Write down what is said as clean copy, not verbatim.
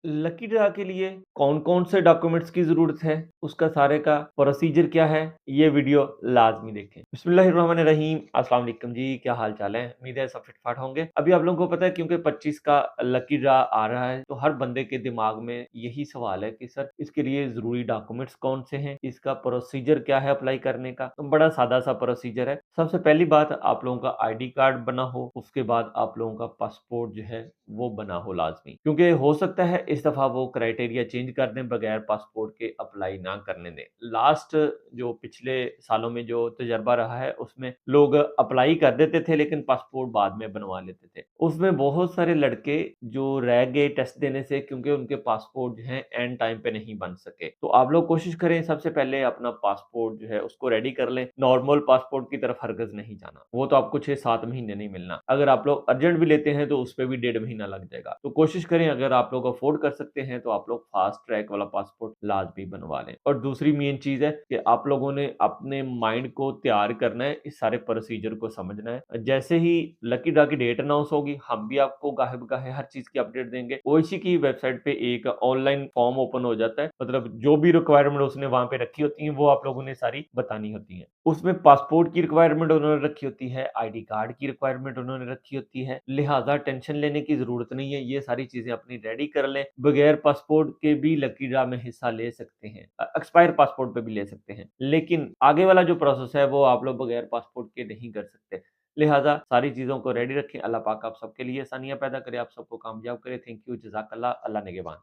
Lucky draw के लिए कौन-कौन से डॉक्यूमेंट्स की ज़रूरत है, उसका सारे का प्रोसीजर क्या है, ये वीडियो लाज़मी देखें। बिस्मिल्लाहिर्रहमानिर्रहीम, अस्सलाम वालेकुम जी, क्या हाल-चाल है? उम्मीद है सब फिट-फाट होंगे। अभी आप लोगों को पता है क्योंकि 25 का लकी ड्रा आ रहा है, तो हर बंदे के दिमाग में यही सवाल है कि सर इसके लिए ज़रूरी डॉक्यूमेंट्स कौन से हैं? इसका प्रोसीजर क्या है अप्लाई करने का? तो बड़ा सादा-सा प्रोसीजर है। सबसे पहली बात आप लोगों का आईडी कार्ड बना हो, उसके बाद आप लोगों का पासपोर्ट जो है वो बना हो लाज़मी। क्योंकि हो सकता है इस दफ़ा वो क्राइटेरिया चेंज कर दें, बगैर पासपोर्ट के अप्लाई ना करने दें। लास्ट जो पिछले सालों में जो तजर्बा रहा है, उसमें लोग अप्लाई कर देते थे लेकिन पासपोर्ट बाद में बनवा लेते थे। उसमें बहुत सारे लड़के जो रह गए टेस्ट देने से क्योंकि उनके पासपोर्ट जो हैं एंड टाइम पे नहीं बन सके। तो आप लोग कोशिश करें सबसे पहले अपना पासपोर्ट जो है उसको रेडी कर लें। नॉर्मल पासपोर्ट की तरफ हरगिज़ नहीं जाना। वो तो आपको 6-7 महीने नहीं मिलना। अगर आप लोग अर्जेंट भी लेते हैं तो उसपे भी 1.5 महीना लग जाएगा। तो कोशिश करें अगर आप लोग अफ़ोर्ड कर सकते हैं तो आप लोग फ़ास्ट ट्रैक वाला पासपोर्ट लाज़मी बनवा लें। और दूसरी मेन चीज़ है कि आप लोगों ने अपने माइंड को तैयार करना है, इस सारे प्रोसीजर को समझना है। जैसे ही लकी ड्रा की डेट अनाउंस होगी, हम भी आपको गाहे-बगाहे हर चीज़ की अपडेट देंगे। ओएसी की वेबसाइट पे एक ऑनलाइन फॉर्म ओपन हो जाता है, मतलब जो भी रिक्वायरमेंट उसने वहाँ पे रखी होती है, वो आप लोगों ने सारी बतानी होती है। उसमें पासपोर्ट की रिक्वायरमेंट उन्होंने रखी होती है, आईडी कार्ड की रिक्वायरमेंट उन्होंने रखी होती है, लिहाज़ा टेंशन लेने की ज़रूरत नहीं है, ये सारी चीज़ें अपनी रेडी कर लें। बगैर पासपोर्ट के भी लकी ड्रा में हिस्सा ले सकते हैं। एक्सपायर पासपोर्ट पे भी ले सकते हैं। लेकिन आगे वाला जो प्रोसेस है, वो आप लोग बगैर पासपोर्ट के नहीं कर सकते। लिहाज़ा सारी चीज़ों को रेडी रखें। अल्लाह पाक आप सबके लिए आसानियाँ पैदा करे, आप सबको कामयाब करे। थैंक यू, जज़ाकल्लाह, अल्लाह निगहबान।